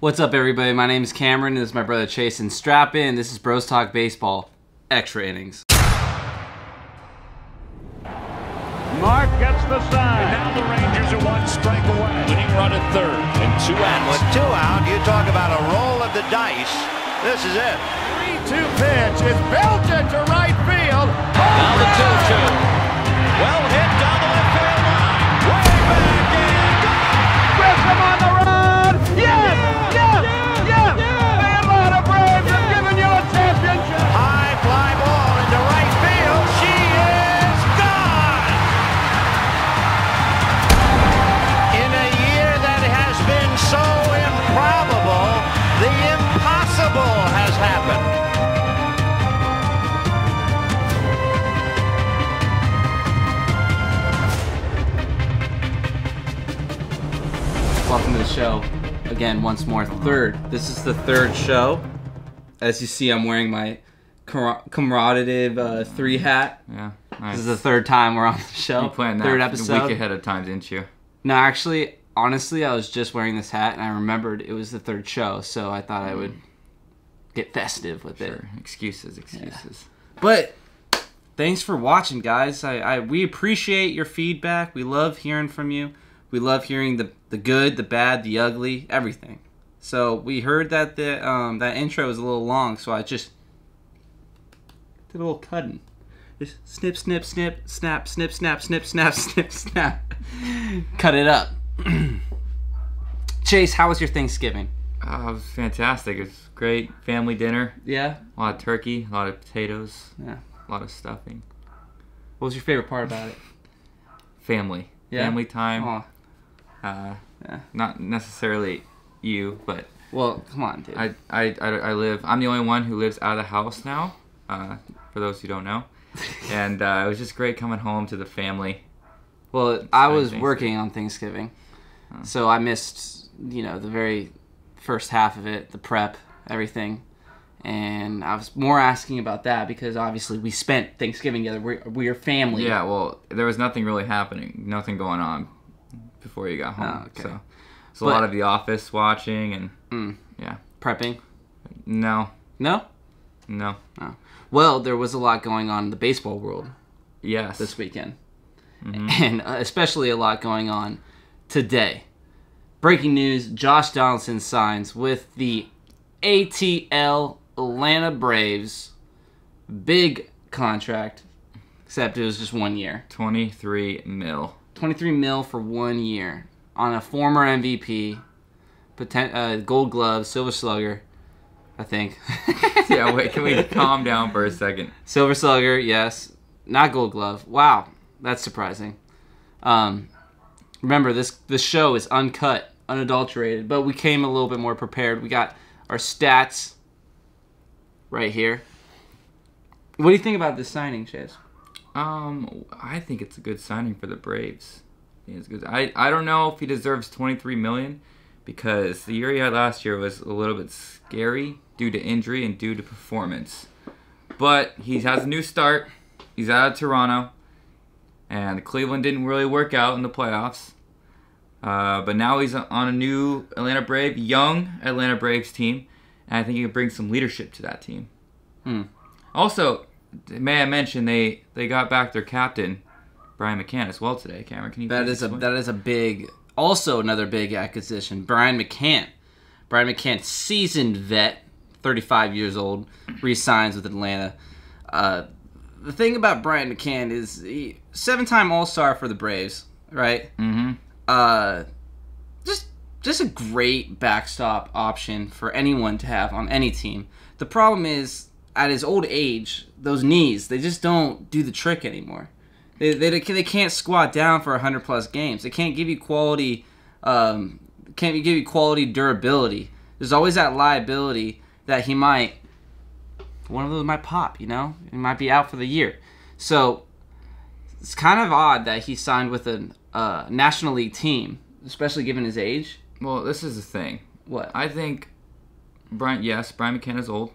What's up, everybody? My name is Cameron. This is my brother Chase. And strap in. This is Bros Talk Baseball. Extra innings. Mark gets the sign. And now the Rangers are one strike away. Winning run at third and 2 outs. With 2 out, you talk about a roll of the dice. This is it. 3-2 pitch is belted to right field. Now the 2-2. Well hit down the left field line. Way back in. Grissom on the run. Yes! Yes! Yes! The Atlanta Braves have given you a championship. High fly ball into right field. She is gone. In a year that has been so improbable, the impossible has happened. Welcome to the show. Again, once more, third. This is the third show. As you see, I'm wearing my commemorative 3 hat. Yeah, nice. This is the third time we're on the show. You planned that third a episode. week ahead of time, didn't you? No, actually, honestly, I was just wearing this hat, and I remembered it was the third show, so I thought I would get festive with it. Sure. Excuses. Yeah. But thanks for watching, guys. We appreciate your feedback. We love hearing from you. We love hearing the good, the bad, the ugly, everything. So we heard that that intro was a little long, so I just did a little cutting. Just snip, snip, snip, snap, snip, snap, snip, snap, snip, snap. Cut it up. Chase, how was your Thanksgiving? It was fantastic. It was great family dinner. Yeah? A lot of turkey, a lot of potatoes, Yeah. a lot of stuffing. What was your favorite part about it? Family. Yeah? Family time. Oh, yeah. Not necessarily you, but Well, come on, dude. I live. I'm the only one who lives out of the house now. For those who don't know, and it was just great coming home to the family. Well, I was Thanksgiving. working on Thanksgiving, so I missed, the very first half of it, the prep, everything, and I was more asking about that because obviously we spent Thanksgiving together. We're family. Yeah, well, there was nothing really happening, nothing going on before you got home. Oh, okay. So it's a lot of The Office watching and yeah. Prepping? No. No? No. Oh. Well, there was a lot going on in the baseball world Yes. this weekend, Mm-hmm. and especially a lot going on today. Breaking news, Josh Donaldson signs with the ATL Atlanta Braves. Big contract, except it was just 1 year. 23 mil. 23 mil for 1 year on a former MVP, Gold Glove, Silver Slugger, I think. Yeah, wait, can we calm down for a second? Silver Slugger, yes. Not Gold Glove. Wow, that's surprising. Remember, this show is uncut, unadulterated, but we came a little bit more prepared. We got our stats right here. What do you think about this signing, Chase? I think it's a good signing for the Braves. I think it's good. I don't know if he deserves 23 million because the year he had last year was a little bit scary due to injury and due to performance. But he has a new start. He's out of Toronto, and Cleveland didn't really work out in the playoffs. But now he's on a new young Atlanta Braves team, and I think he can bring some leadership to that team. Also, may I mention they got back their captain, Brian McCann, as well today. Cameron, can you? That is a big, also another big acquisition. Brian McCann, seasoned vet, 35 years old, re-signs with Atlanta. The thing about Brian McCann is he 7-time All-Star for the Braves, right? Mm-hmm. Just a great backstop option for anyone to have on any team. The problem is, at his old age, those knees, they just don't do the trick anymore. They can't squat down for 100+ games. They can't give you quality durability. There's always that liability that one of those might pop, He might be out for the year. So it's kind of odd that he signed with a National League team, especially given his age. Well, this is the thing. What? I think Brian McCann is old.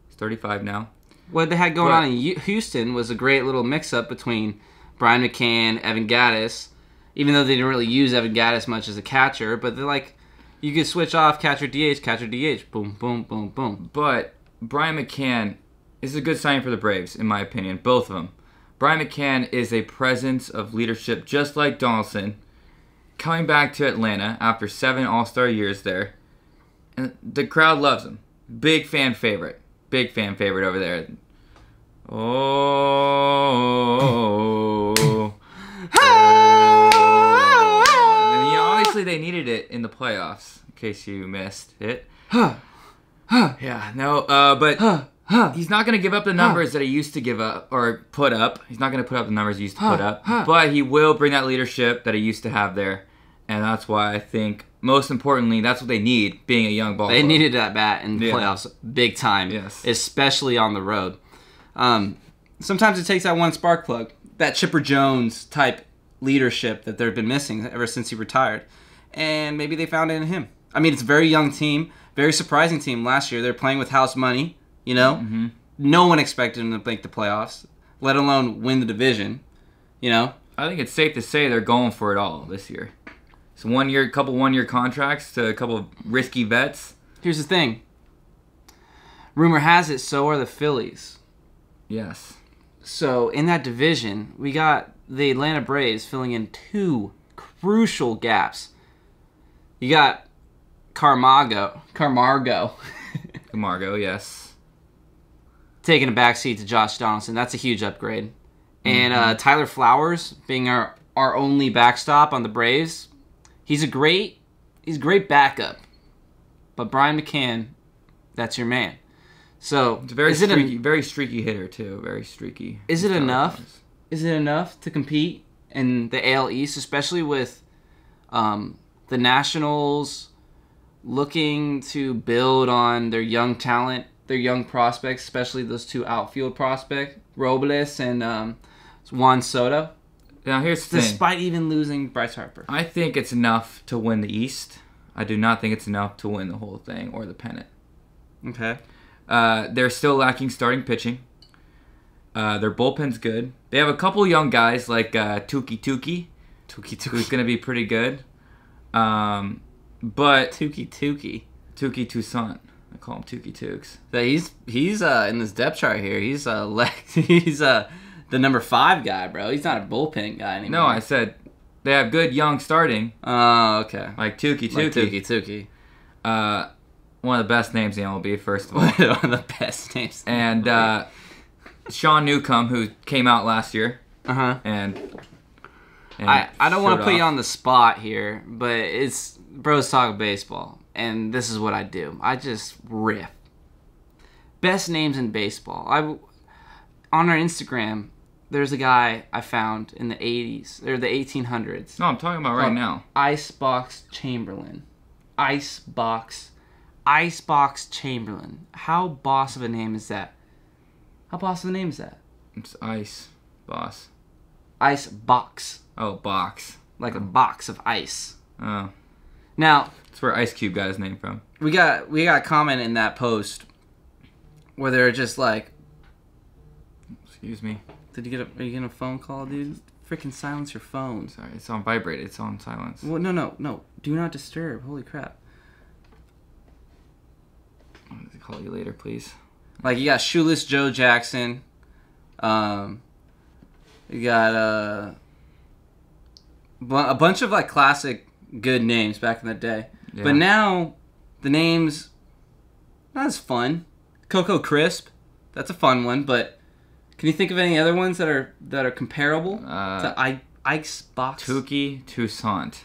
He's 35 now. What they had going on in Houston was a great little mix-up between Brian McCann, Evan Gattis, even though they didn't really use Evan Gattis much as a catcher, but they're like, You could switch off catcher DH, boom, boom, boom, boom. But Brian McCann is a good signing for the Braves, in my opinion. Both of them. Brian McCann is a presence of leadership, just like Donaldson, coming back to Atlanta after 7 All-Star years there. And the crowd loves him. Big fan favorite. Big fan favorite over there. Oh. And obviously they needed it in the playoffs, in case you missed it. Yeah, no, but he's not going to give up the numbers that he used to give up or put up. He's not going to put up the numbers he used to put up, but he will bring that leadership that he used to have there. And that's why I think, most importantly, that's what they need, being a young ball They club. needed that bat in the playoffs big time, Yes. especially on the road. Sometimes it takes that one spark plug, that Chipper Jones type leadership that they've been missing ever since he retired. And maybe they found it in him. I mean, it's a very young team, very surprising team last year. They're playing with house money, you know? Mm-hmm. No one expected them to make the playoffs, let alone win the division, you know? I think it's safe to say they're going for it all this year. So couple one-year contracts to a couple of risky vets. Here's the thing. Rumor has it, so are the Phillies. Yes. So in that division, we got the Atlanta Braves filling in 2 crucial gaps. You got Camargo, Camargo, yes. taking a backseat to Josh Donaldson. That's a huge upgrade. And Tyler Flowers being our only backstop on the Braves. He's a great backup. But Brian McCann, that's your man. So It's a very streaky hitter too. Very streaky. Is it enough? Is it enough to compete in the AL East, especially with the Nationals looking to build on their young talent, their young prospects, especially those 2 outfield prospects, Robles and Juan Soto, Now here's the thing. despite even losing Bryce Harper? I think it's enough to win the East. I do not think it's enough to win the whole thing or the pennant. Okay. They're still lacking starting pitching. Their bullpen's good. They have a couple young guys like Tuki, who's going to be pretty good. But Tuki. Tuki Toussaint. I call him Tuki Tukes. He's in this depth chart here. He's the number 5 guy, bro. He's not a bullpen guy anymore. No, I said they have good young starting. Oh, okay. Like Tuki. Like Tuki. One of the best names in MLB, first of all. One of the best names. And Sean Newcomb, who came out last year. Uh-huh. And I don't want to showed put you off. on the spot here, but it's Bros Talk Baseball, and this is what I do. I just riff. Best names in baseball. On our Instagram, there's a guy I found in the 80s, or the 1800s. No, I'm talking about right now. Icebox Chamberlain. Icebox Chamberlain. How boss of a name is that? It's Ice Boss. Icebox. Oh, Box. Like a box of ice. Oh, Now, that's where Ice Cube got his name from. we got a comment in that post where they're just like, Excuse me. are you getting a phone call, dude? Freaking silence your phone. Sorry, it's on vibrate. It's on silence. Well, no. Do not disturb. Holy crap. I'll call you later, please. Like, you got Shoeless Joe Jackson. You got a bunch of, like, classic good names back in the day. Yeah. But now, the names, not as fun. Coco Crisp. That's a fun one, but can you think of any other ones that are comparable to Icebox? Tuki Toussaint.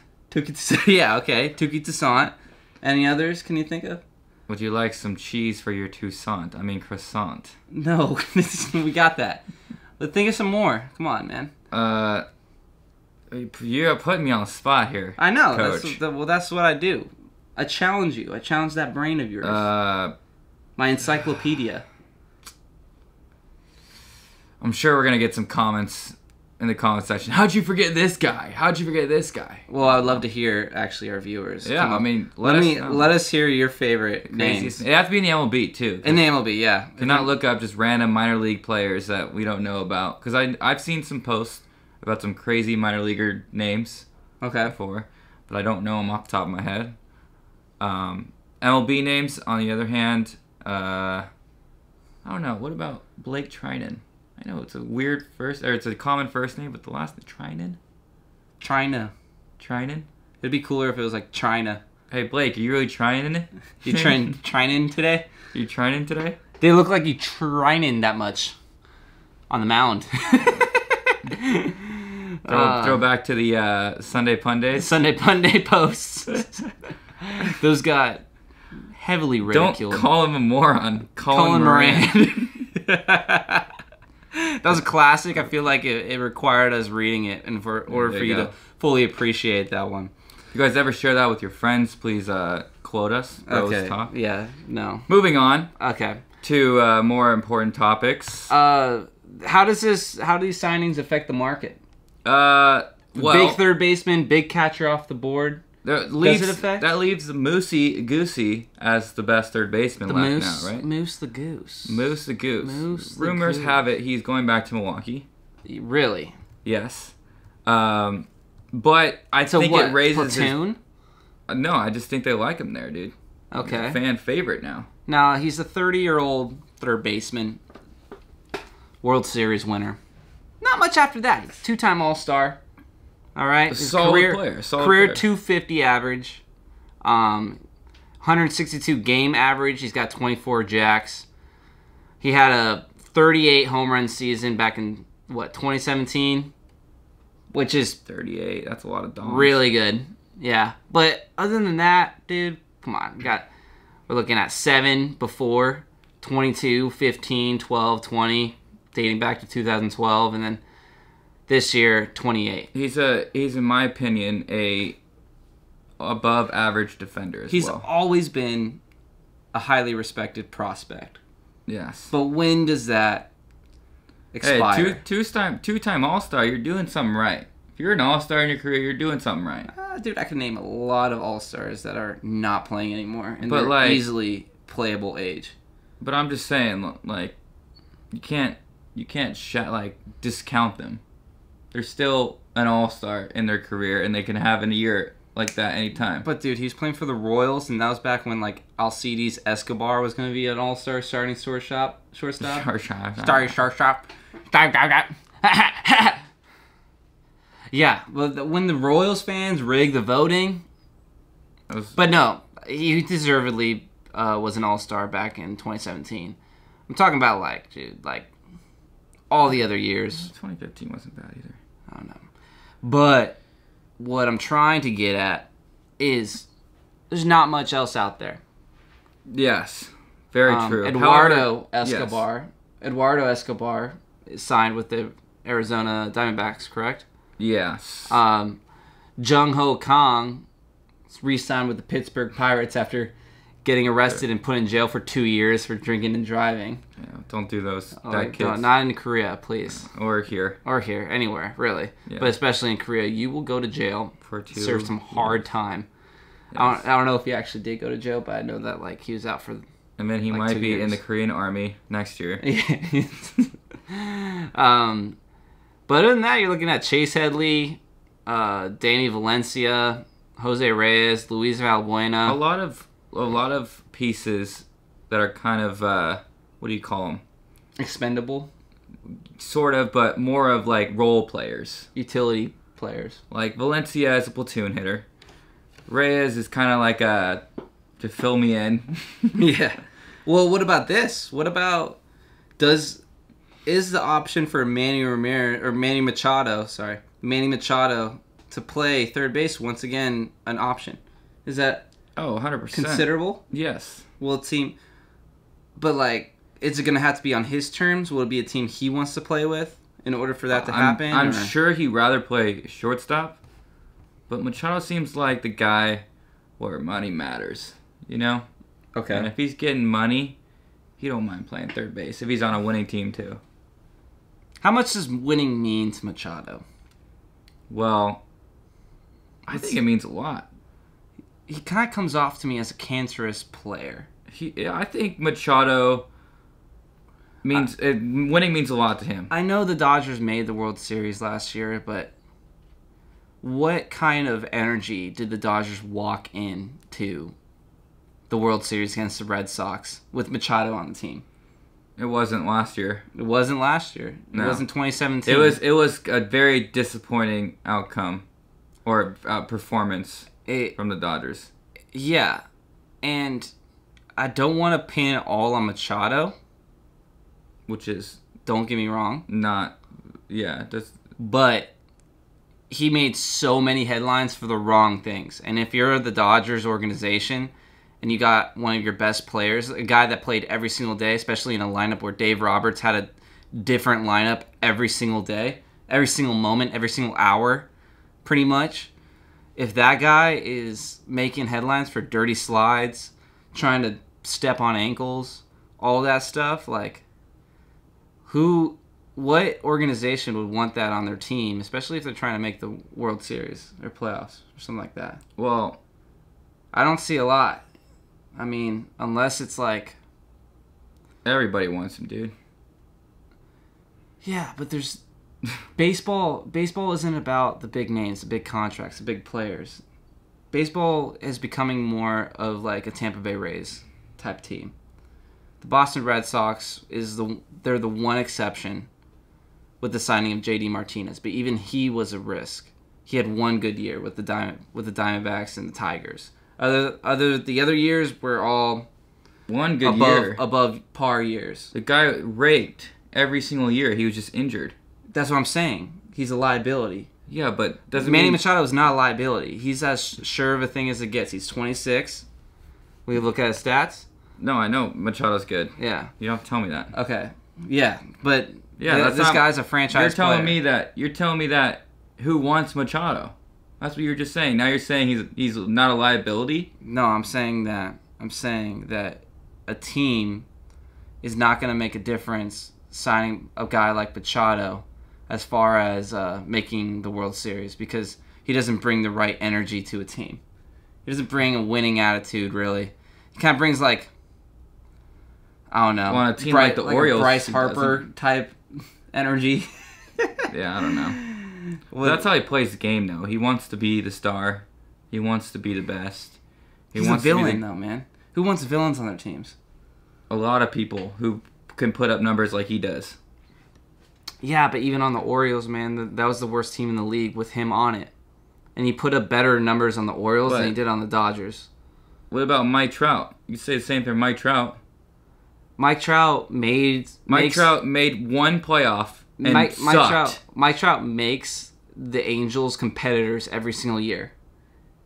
Yeah, okay. Tuki Toussaint. Any others can you think of? Would you like some cheese for your Toussaint? I mean croissant. No, we got that. But think of some more. Come on, man. You're putting me on the spot here. I know. Coach. That's what I do. I challenge you. I challenge that brain of yours. My encyclopedia. I'm sure we're gonna get some comments in the comment section. How'd you forget this guy? How'd you forget this guy? Well, I would love to hear actually our viewers. Yeah, Come on. I mean, let us hear your favorite names. It has to be in the MLB too. In the MLB, yeah. Cannot look up just random minor league players that we don't know about. Because I've seen some posts about some crazy minor leaguer names Okay. before, but I don't know them off the top of my head. MLB names, on the other hand, I don't know. What about Blake Trinan? I know it's a weird it's a common first name, but the last name, Trinan? China. It'd be cooler if it was like China. Hey, Blake, are you really trying it? You trying today? You trying today? They look like you trying that much on the mound. Throw back to the Sunday Pundays. Sunday Punday posts. Those got heavily ridiculed. Don't call him a moron. Colin Moran. That was a classic. I feel like it required us reading it in order for you to fully appreciate that one. If you guys ever share that with your friends, please quote us. Okay. Talk. Yeah. No. Moving on. Okay. To more important topics. How do these signings affect the market? Well, big third baseman, big catcher off the board. Does it affect? That leaves Moosey Goosey as the best third baseman left now, right? Moose the Goose. Moose the Goose. Moose the Rumors Goose. have it he's going back to Milwaukee. Really? Yes. But I think what, it raises platoon? No, I just think they like him there, dude. Okay. He's a fan favorite now. Now, he's a 30-year-old third baseman. World Series winner. Not much after that. He's two-time All-Star. All right? His Solid career player. Career 250 average. 162 game average. He's got 24 jacks. He had a 38 home run season back in, 2017? Which is 38. That's a lot of dollars. really good. Yeah. But other than that, dude, come on. We're looking at 7 before, 22, 15, 12, 20, dating back to 2012, and then this year, 28. He's in my opinion a above average defender as well. He's always been a highly respected prospect. Yes. But when does that expire? Hey, two-time All-Star, you're doing something right. If you're an All-Star in your career, you're doing something right. Dude, I can name a lot of All-Stars that are not playing anymore, and But, they're like, easily playable age. But I'm just saying, like, you can't discount them. They're still an all-star in their career, and they can have a year like that anytime. But dude, he's playing for the Royals, and that was back when like Alcides Escobar was going to be an all-star starting shortstop. Starting shortstop. Yeah, well, when the Royals fans rigged the voting, but no, he deservedly was an all-star back in 2017. I'm talking about like all the other years. 2015 wasn't bad either. I don't know. But what I'm trying to get at is there's not much else out there. Yes, very true. Eduardo Escobar is signed with the Arizona Diamondbacks, correct? Yes. Jung Ho Kang re-signed with the Pittsburgh Pirates after getting arrested and put in jail for 2 years for drinking and driving. Yeah, don't do those. Not in Korea, please. Or here. Or here, anywhere, really. Yeah. But especially in Korea, you will go to jail For 2 serve some hard time. Yes. I don't know if he actually did go to jail, but I know that like he was out for. And then he like might 2 be in years. the Korean Army next year. But other than that, you're looking at Chase Headley, Danny Valencia, Jose Reyes, Luis Valbuena. A lot of pieces that are kind of what do you call them? Expendable. Sort of, but more of like role players. Utility players. Like Valencia is a platoon hitter. Reyes is kind of like to fill me in. Yeah. Well, what about this? What about is the option for Manny Machado to play third base once again an option? Is that 100%. considerable? Yes. Will a team, but like, is it going to have to be on his terms? Will it be a team he wants to play with in order for that to happen? I'm sure he'd rather play shortstop, but Machado seems like the guy where money matters, you know? Okay. And if he's getting money, he don't mind playing third base if he's on a winning team too. How much does winning mean to Machado? Well, I think it means a lot. He kind of comes off to me as a cancerous player. I think Machado means winning means a lot to him. I know the Dodgers made the World Series last year, but what kind of energy did the Dodgers walk into the World Series against the Red Sox with Machado on the team. It wasn't last year. It wasn't last year. It No. wasn't 2017. It was a very disappointing outcome or performance from the Dodgers. Yeah, and I don't want to pin it all on Machado. Which is Don't get me wrong. not, But he made so many headlines for the wrong things. And if you're the Dodgers organization and you got one of your best players, a guy that played every single day, especially in a lineup where Dave Roberts had a different lineup every single day, every single moment, every single hour, pretty much. If that guy is making headlines for dirty slides, trying to step on ankles, all that stuff, like, what organization would want that on their team, especially if they're trying to make the World Series or playoffs or something like that? well, I don't see a lot. I mean, unless it's like... everybody wants him, dude. Yeah, but there's... Baseball isn't about the big names, the big contracts, the big players. Baseball is becoming more of like a Tampa Bay Rays type team. The Boston Red Sox they're the one exception with the signing of JD Martinez, but even he was a risk. He had one good year with the Diamondbacks and the Tigers. The other years were all One good year. above par years. The guy raked every single year. He was just injured. That's what I'm saying. He's a liability. Yeah, but doesn't Manny mean... Machado is not a liability. He's as sure of a thing as it gets. He's 26. We look at his stats. No, I know Machado's good. Yeah. You don't have to tell me that. Okay. Yeah, but That's this not- guy's a franchise player. You're telling me that who wants Machado? That's what you were just saying. Now you're saying he's not a liability? No, I'm saying that a team is not going to make a difference signing a guy like Machado as far as making the World Series because he doesn't bring the right energy to a team. He doesn't bring a winning attitude, really. He kind of brings, like, I don't know. Well, on a team like the Orioles, a Bryce he Harper doesn't. type energy. Yeah, I don't know. Well, that's how he plays the game, though. He wants to be the star. He wants to be the best. He's a villain, though, man. Who wants villains on their teams? A lot of people who can put up numbers like he does. Yeah, but even on the Orioles, man, that was the worst team in the league with him on it. And he put up better numbers on the Orioles than he did on the Dodgers. What about Mike Trout? You say the same thing for Mike Trout. Mike Trout made one playoff and sucked. Mike Trout makes the Angels competitors every single year.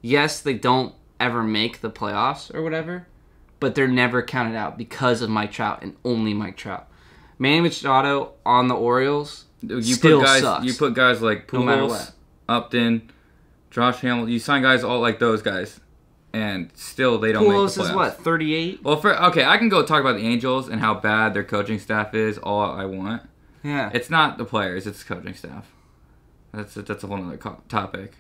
Yes, they don't ever make the playoffs or whatever, but they're never counted out because of Mike Trout and only Mike Trout. Manny Machado on the Orioles sucks. You put guys like No matter Pujols, what. Upton, Josh Hamilton. You sign guys all like those guys, and still they don't make the Pujols playoffs. is what, 38? Well, I can go talk about the Angels and how bad their coaching staff is all I want. Yeah. It's not the players; it's the coaching staff. That's a whole other topic.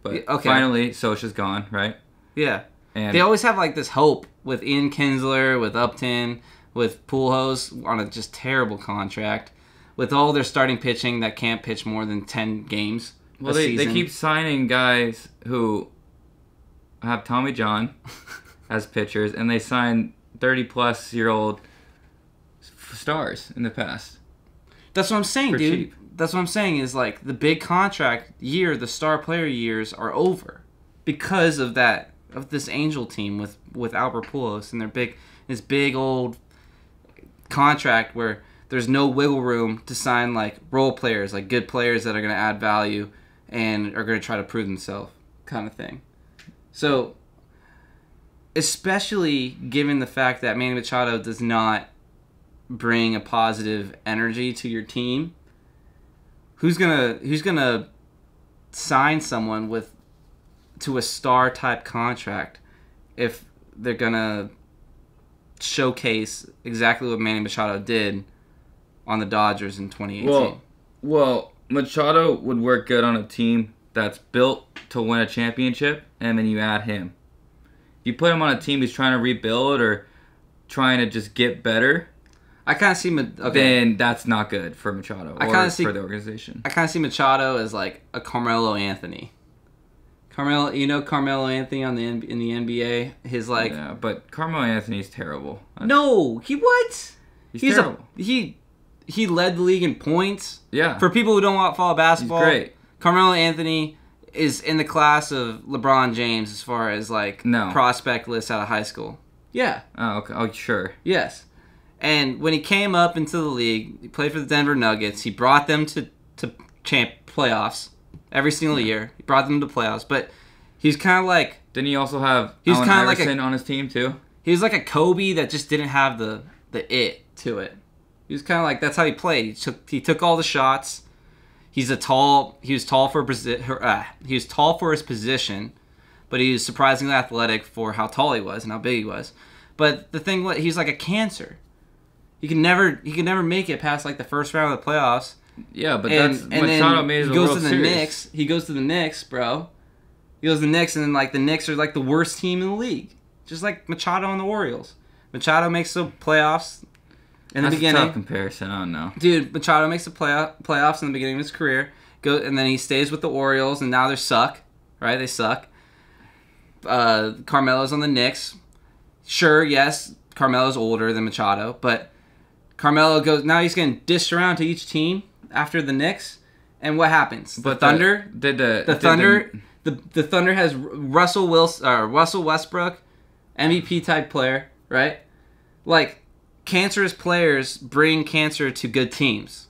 But Okay. finally, Socha's gone, right? Yeah. And They always have like this hope with Ian Kinsler, with Upton, with Pujols on a just terrible contract, with all their starting pitching that can't pitch more than 10 games well, a they season. keep signing guys who have Tommy John as pitchers, and they sign 30-plus-year-old stars in the past. That's what I'm saying, For dude. cheap. That's what I'm saying is like the big contract year, the star player years are over because of this Angel team with Albert Pujols and this big old contract where there's no wiggle room to sign like role players, like good players that are going to add value and are going to try to prove themselves, kind of thing. So, especially given the fact that Manny Machado does not bring a positive energy to your team, who's gonna sign someone to a star type contract if they're gonna showcase exactly what Manny Machado did on the Dodgers in 2018? Well, Machado would work good on a team that's built to win a championship, and then you add him. If you put him on a team who's trying to rebuild or trying to just get better, I kind of see then that's not good for Machado or for the organization. I kind of see Machado as like a Carmelo Anthony Carmelo Anthony in the NBA. His like. Yeah, but Carmelo Anthony's terrible. No, what? He's terrible. He led the league in points. Yeah. For people who don't follow basketball, He's great. Carmelo Anthony is in the class of LeBron James as far as like prospect list out of high school. Yeah. Oh, okay. Oh, sure. Yes. And when he came up into the league, he played for the Denver Nuggets. He brought them to playoffs every single year. He brought them to playoffs, but he's kind of like. Didn't he also have He's Allen kind of Iverson on his team too? He was like a Kobe that just didn't have the it to it. He was kind of like, that's how he played. He took all the shots. He was tall for his position, but he was surprisingly athletic for how tall he was and how big he was. But the thing was, he's like a cancer. He can never make it past like the first round of the playoffs. Yeah, but Machado made the World Series. He goes to the Knicks, bro. He goes to the Knicks, and then like the Knicks are like the worst team in the league, just like Machado and the Orioles. Machado makes the playoffs in the beginning. That's a tough comparison. I don't know, dude. Machado makes the playoffs in the beginning of his career, and then he stays with the Orioles, and now they suck, right? They suck. Carmelo's on the Knicks. Sure, yes, Carmelo's older than Machado, but Carmelo goes. Now he's getting dished around to each team after the Knicks, and what happens? The Thunder has Russell Westbrook, MVP type player, right? Like, cancerous players bring cancer to good teams.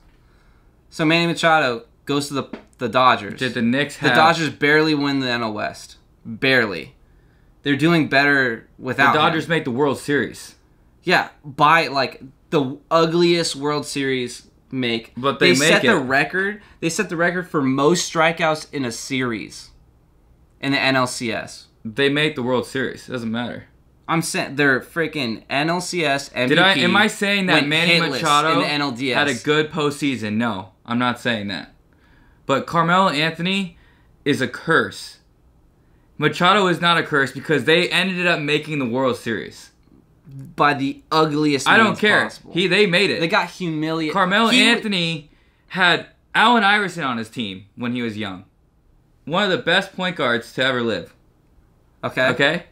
So Manny Machado goes to the Dodgers. Did the Knicks have... The Dodgers barely win the NL West. Barely. They're doing better without The Dodgers him. make the World Series. Yeah, by, like, the ugliest World Series make. But they make set it. the record. They set the record for most strikeouts in a series in the NLCS. They make the World Series. It doesn't matter. I'm saying they're freaking NLCS MVP. Am I saying that Manny Machado in the NLDS. had a good postseason? No, I'm not saying that. But Carmelo Anthony is a curse. Machado is not a curse because they ended up making the World Series by the ugliest. I don't care. Possible. They made it. They got humiliated. Carmelo Anthony had Allen Iverson on his team when he was young. One of the best point guards to ever live. Okay.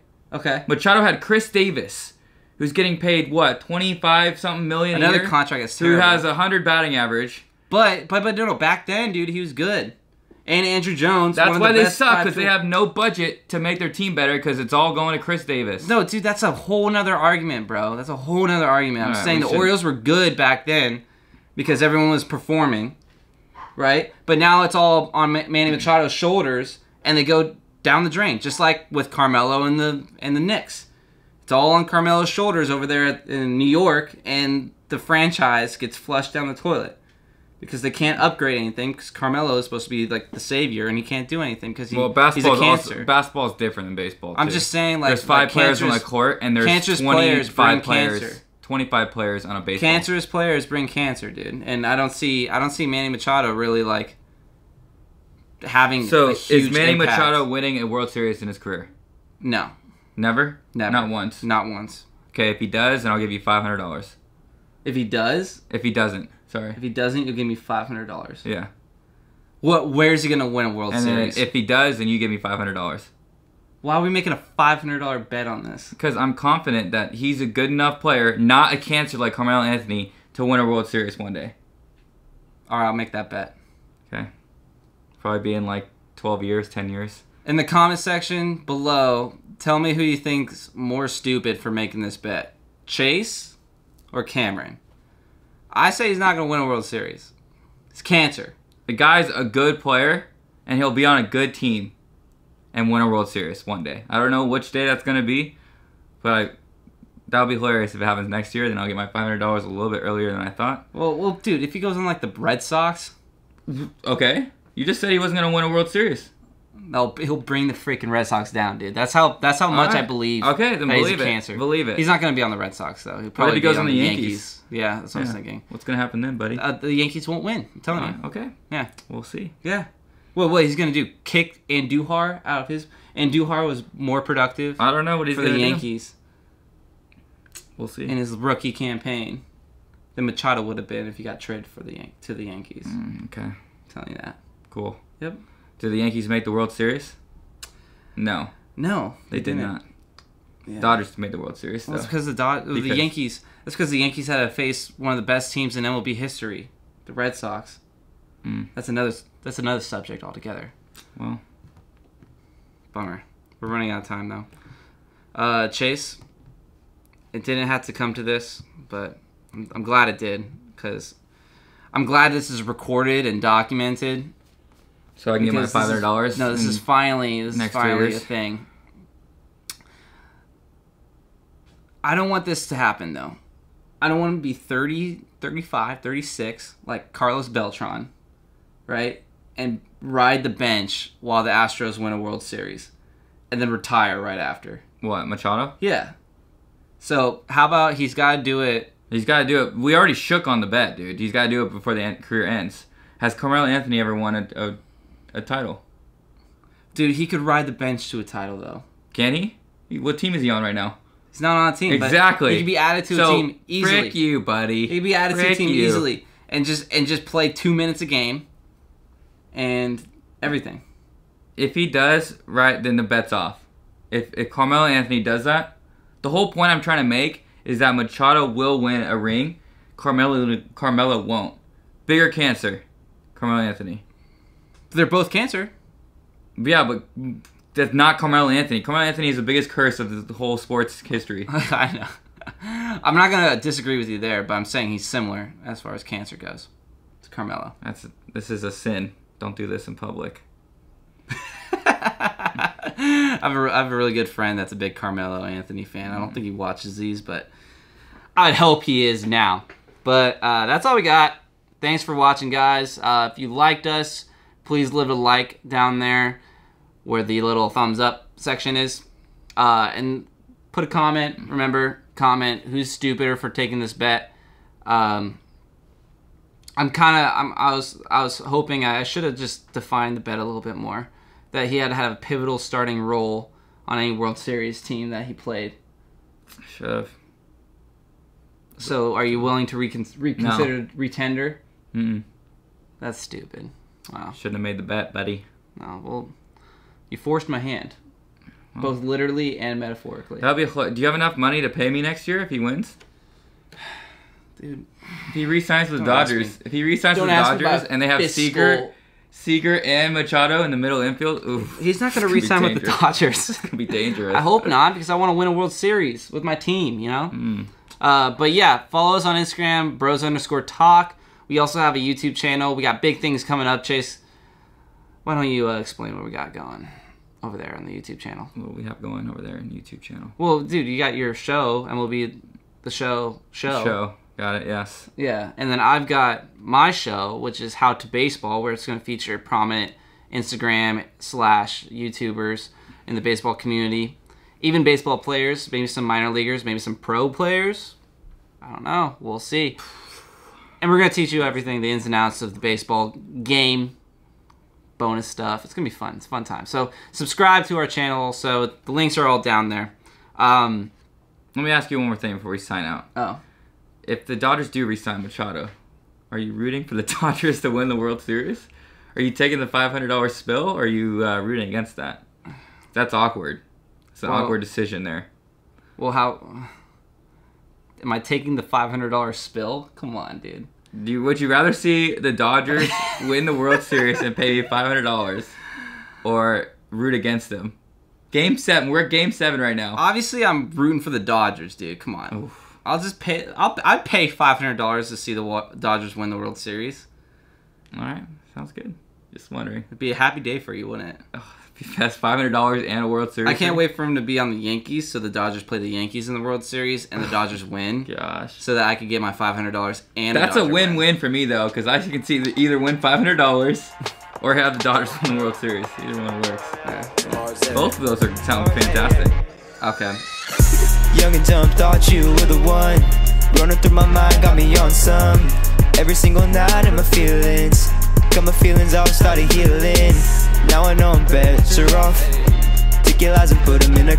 Machado had Chris Davis, who's getting paid what, 25-something million a year? Another contract that's terrible. Who has 100 batting average. But no, back then, dude, he was good. And Andrew Jones. That's why they suck, because they have no budget to make their team better, because it's all going to Chris Davis. No, dude, that's a whole nother argument, bro. That's a whole nother argument. I'm saying the Orioles were good back then because everyone was performing, right? But now it's all on Manny Machado's shoulders, and they go down the drain, just like with Carmelo and the Knicks. It's all on Carmelo's shoulders over there in New York, and the franchise gets flushed down the toilet. Because they can't upgrade anything, because Carmelo is supposed to be like the savior, and he can't do anything because he's a cancer. Basketball is different than baseball, too. I'm just saying, like, there's 5 players on the court, and there's 25 players. 25 players on a baseball. Cancerous players bring cancer, dude. And I don't see Manny Machado really like having a huge is Manny impact. Machado winning a World Series in his career? No. Never? Not once? Not once. Okay, if he does, then I'll give you $500. If he does? If he doesn't. Sorry. If he doesn't, you'll give me $500. Yeah. Where's he gonna win a World Series? Then if he does, then you give me $500. Why are we making a $500 bet on this? Because I'm confident that he's a good enough player, not a cancer like Carmelo Anthony, to win a World Series one day. All right, I'll make that bet. Okay. Probably be in like 12 years, 10 years. In the comment section below, tell me who you think's more stupid for making this bet. Chase or Cameron? I say he's not going to win a World Series. It's cancer. The guy's a good player, and he'll be on a good team and win a World Series one day. I don't know which day that's going to be, but that'll be hilarious if it happens next year. Then I'll get my $500 a little bit earlier than I thought. Well, dude, if he goes on like the Red Sox... Okay. You just said he wasn't going to win a World Series. No, he'll bring the freaking Red Sox down, dude. That's how much I believe. Okay, then believe it. Cancer. Believe it. He's not going to be on the Red Sox, though. He'll probably be on the Yankees. Yeah, that's what I was thinking. What's going to happen then, buddy? The Yankees won't win. I'm telling you. Okay. Yeah. We'll see. Yeah. Well, what he's going to do? Kick Andujar out of his... Andujar was more productive. I don't know what he's going to do. For the Yankees. We'll see. In his rookie campaign than Machado would have been if he got traded to the Yankees. Okay. I'm telling you that. Cool. Yep. Did the Yankees make the World Series? No. No, They did not. Yeah. Dodgers made the World Series, though. Well, it's because the Yankees. That's because the Yankees had to face one of the best teams in MLB history, the Red Sox. That's another subject altogether. Well, bummer. We're running out of time though. Chase, it didn't have to come to this, but I'm glad it did because I'm glad this is recorded and documented. So I can get my $500. No, this is finally a thing. I don't want this to happen though. I don't want to be 30, 35, 36 like Carlos Beltran, right? And ride the bench while the Astros win a World Series and then retire right after. What, Machado? Yeah. So how about he's got to do it. He's got to do it. We already shook on the bet, dude. He's got to do it before the career ends. Has Carmelo Anthony ever won a title? Dude, he could ride the bench to a title, though. Can he? What team is he on right now? He's not on a team. Exactly. But he could be added to a team easily. Frick you, buddy. He could be added to a team easily and just play 2 minutes a game and everything. If he does, right, then the bet's off. If Carmelo Anthony does that, the whole point I'm trying to make is that Machado will win a ring. Carmelo won't. Bigger cancer, Carmelo Anthony. They're both cancer. Yeah, but that's not Carmelo Anthony. Carmelo Anthony is the biggest curse of the whole sports history. I know. I'm not going to disagree with you there, but I'm saying he's similar as far as cancer goes to Carmelo. This is a sin. Don't do this in public. I have a really good friend that's a big Carmelo Anthony fan. I don't think he watches these, but I'd hope he is now. But that's all we got. Thanks for watching, guys. If you liked us, please leave a like down there where the little thumbs up section is. And put a comment. Remember, comment who's stupider for taking this bet. I was hoping I should have just defined the bet a little bit more. That he had to have a pivotal starting role on any World Series team that he played. Should have. So, are you willing to reconsider retender? Mm-mm. That's stupid. Wow. Shouldn't have made the bet, buddy. No, well, you forced my hand, both literally and metaphorically. Do you have enough money to pay me next year if he wins? Dude, if he re-signs with Dodgers, and they have Seager and Machado in the middle infield, oof, he's not going to re-sign with the Dodgers. It's going to be dangerous. I hope not, because I want to win a World Series with my team, you know? But yeah, follow us on Instagram, bros_talk. We also have a YouTube channel. We got big things coming up. Chase, why don't you explain what we got going over there on the YouTube channel? What we have going over there in the YouTube channel? Well, dude, you got your show, MLB The Show. Got it, yes. Yeah, and then I've got my show, which is How to Baseball, where it's going to feature prominent Instagram/YouTubers in the baseball community. Even baseball players, maybe some minor leaguers, maybe some pro players. I don't know. We'll see. And we're going to teach you everything, the ins and outs of the baseball game, bonus stuff. It's going to be fun. It's a fun time. So subscribe to our channel. So the links are all down there. Let me ask you one more thing before we sign out. Oh. If the Dodgers do re-sign Machado, are you rooting for the Dodgers to win the World Series? Are you taking the $500 spill, or are you rooting against that? That's awkward. It's an awkward decision there. Well, how... Am I taking the $500 spill? Come on, dude. Would you rather see the Dodgers win the World Series and pay you $500, or root against them? Game 7. We're at Game 7 right now. Obviously, I'm rooting for the Dodgers, dude. Come on. Oof. I'll just pay. I'd pay $500 to see the Dodgers win the World Series. All right, sounds good. Just wondering. It'd be a happy day for you, wouldn't it? That's $500 and a World Series. I can't wait for him to be on the Yankees, so the Dodgers play the Yankees in the World Series and the Dodgers win. Gosh. So that I could get my $500 and that's a win-win for me though, because I can see either win $500 or have the Dodgers win the World Series. Either one works. Yeah. Both of those sound fantastic. Okay. Young and dumb, thought you were the one. Running through my mind, got me on some. Every single night in my feelings. Got my feelings all started healing. Now I know I'm better off. Take your lies and put them in a